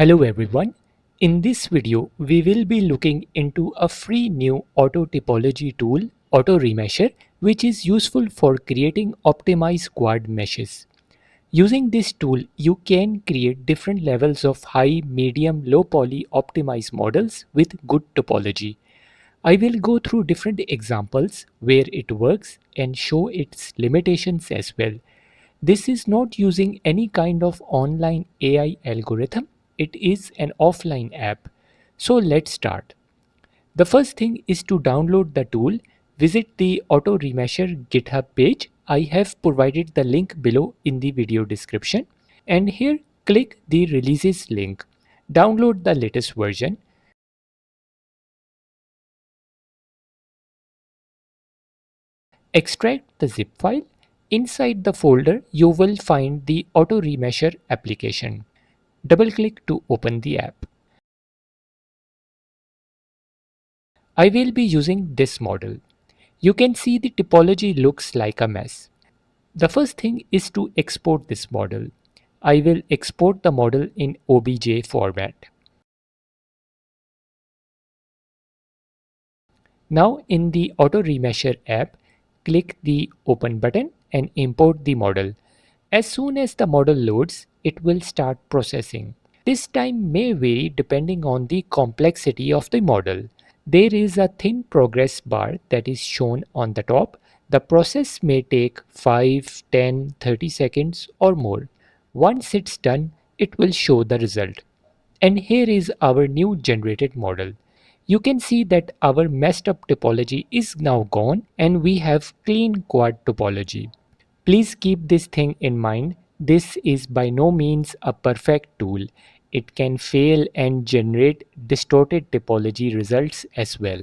Hello everyone. In this video, we will be looking into a free new auto topology tool, AutoRemesher, which is useful for creating optimized quad meshes. Using this tool, you can create different levels of high, medium, low poly optimized models with good topology. I will go through different examples where it works and show its limitations as well. This is not using any kind of online AI algorithm. It is an offline app. So let's start. The first thing is to download the tool. Visit the AutoRemesher GitHub page. I have provided the link below in the video description. And here click the releases link. Download the latest version. Extract the zip file. Inside the folder, you will find the AutoRemesher application. Double-click to open the app. I will be using this model. You can see the topology looks like a mess. The first thing is to export this model. I will export the model in OBJ format. Now in the AutoRemesher app, click the Open button and import the model. As soon as the model loads, it will start processing. This time may vary depending on the complexity of the model. There is a thin progress bar that is shown on the top. The process may take 5, 10, 30 seconds or more. Once it's done, it will show the result. And here is our new generated model. You can see that our messed up topology is now gone and we have clean quad topology. Please keep this thing in mind. This is by no means a perfect tool. It can fail and generate distorted topology results as well.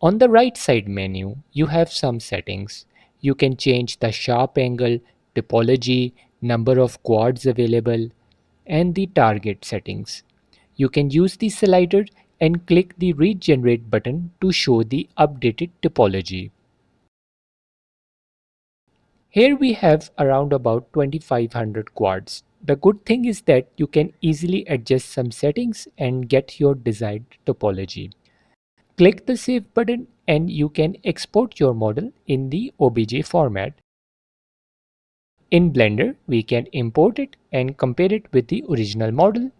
On the right side menu, you have some settings. You can change the sharp angle, topology, number of quads available, and the target settings. You can use the slider and click the regenerate button to show the updated topology. Here we have around about 2500 quads. The good thing is that you can easily adjust some settings and get your desired topology. Click the save button and you can export your model in the OBJ format. In Blender, we can import it and compare it with the original model.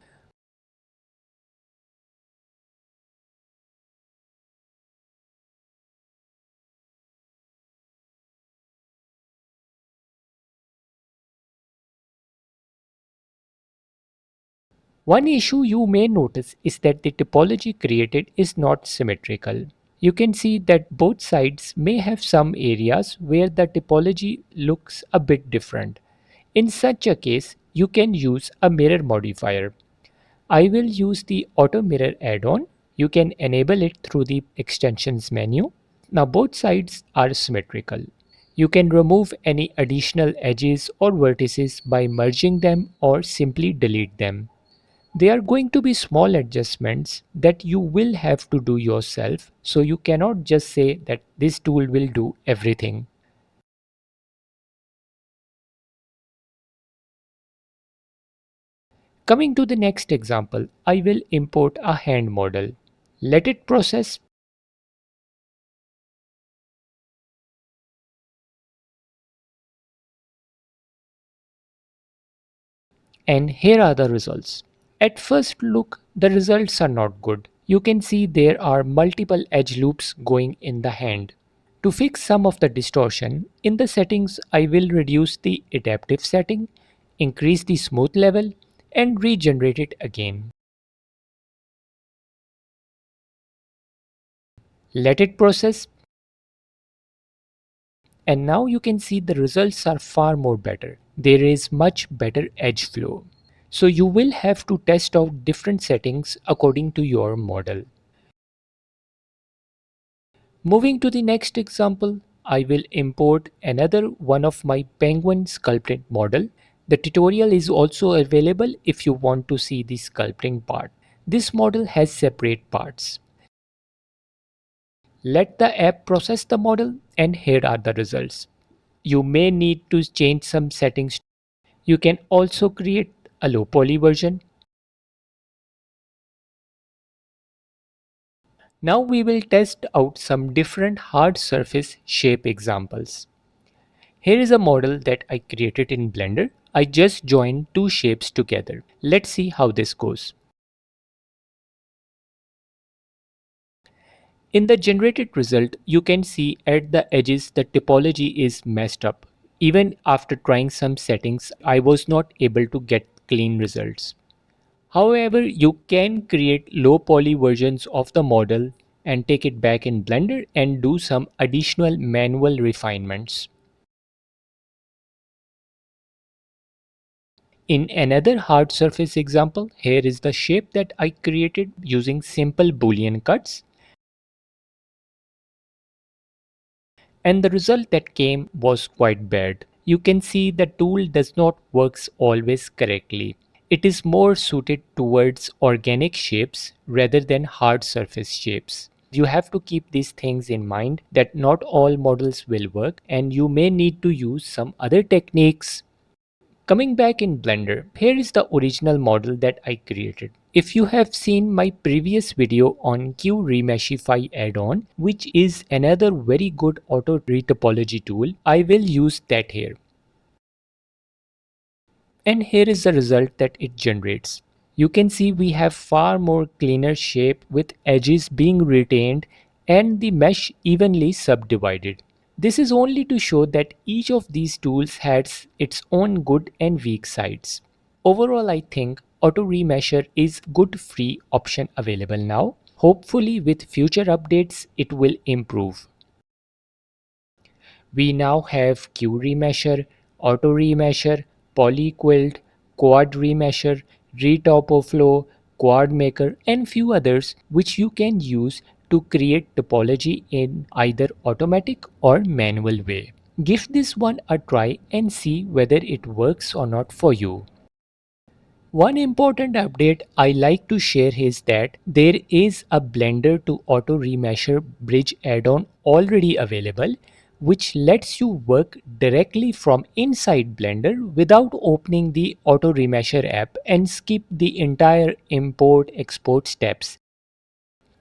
One issue you may notice is that the topology created is not symmetrical. You can see that both sides may have some areas where the topology looks a bit different. In such a case, you can use a mirror modifier. I will use the Auto Mirror add-on. You can enable it through the extensions menu. Now both sides are symmetrical. You can remove any additional edges or vertices by merging them or simply delete them. There are going to be small adjustments that you will have to do yourself, so you cannot just say that this tool will do everything. Coming to the next example, I will import a hand model. Let it process. And here are the results. At first look, the results are not good. You can see there are multiple edge loops going in the hand. To fix some of the distortion, in the settings I will reduce the adaptive setting, increase the smooth level, and regenerate it again. Let it process. And now you can see the results are far more better. There is much better edge flow. So you will have to test out different settings according to your model. Moving to the next example, I will import another one of my penguin sculpted model. The tutorial is also available if you want to see the sculpting part. This model has separate parts. Let the app process the model and here are the results. You may need to change some settings. You can also create a low poly version. Now we will test out some different hard surface shape examples. Here is a model that I created in Blender. I just joined two shapes together. Let's see how this goes. In the generated result, you can see at the edges the topology is messed up. Even after trying some settings, I was not able to get clean results. However, you can create low poly versions of the model and take it back in Blender and do some additional manual refinements. In another hard surface example, here is the shape that I created using simple boolean cuts. And the result that came was quite bad. You can see the tool does not works always correctly. It is more suited towards organic shapes rather than hard surface shapes. You have to keep these things in mind that not all models will work and you may need to use some other techniques. Coming back in Blender, here is the original model that I created. If you have seen my previous video on QRemeshify add-on, which is another very good auto retopology tool, I will use that here. And here is the result that it generates. You can see we have far more cleaner shape with edges being retained and the mesh evenly subdivided. This is only to show that each of these tools has its own good and weak sides. Overall, I think AutoRemesher is good free option available now. Hopefully with future updates it will improve. We now have QRemesher, AutoRemesher, PolyQuilt, QuadRemesher, ReTopoflow, QuadMaker and few others which you can use to create topology in either automatic or manual way. Give this one a try and see whether it works or not for you. One important update I like to share is that there is a Blender to AutoRemesher Bridge add-on already available, which lets you work directly from inside Blender without opening the AutoRemesher app and skip the entire import-export steps.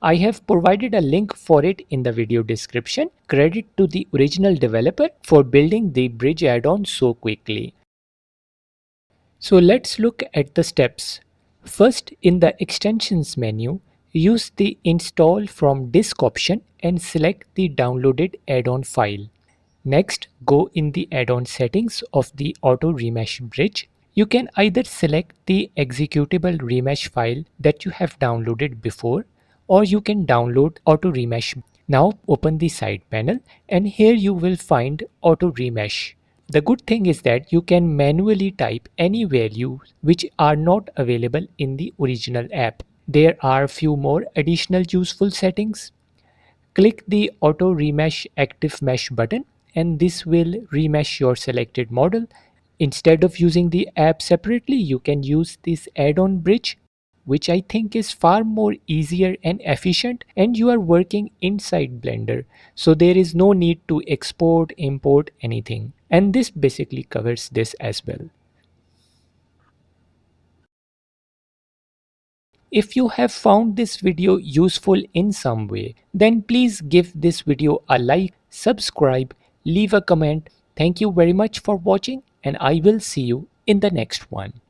I have provided a link for it in the video description. Credit to the original developer for building the Bridge add-on so quickly. So let's look at the steps. First, in the extensions menu, use the install from disk option and select the downloaded add-on file. Next, go in the add-on settings of the Auto Remesh Bridge. You can either select the executable remesh file that you have downloaded before, or you can download Auto Remesh. Now open the side panel and here you will find Auto Remesh. The good thing is that you can manually type any values which are not available in the original app. There are few more additional useful settings. Click the Auto Remesh Active Mesh button and this will remesh your selected model. Instead of using the app separately, you can use this add-on bridge, which I think is far more easier and efficient, and you are working inside Blender. So there is no need to export, import anything. And this basically covers this as well. If you have found this video useful in some way, then please give this video a like, subscribe, leave a comment. Thank you very much for watching and I will see you in the next one.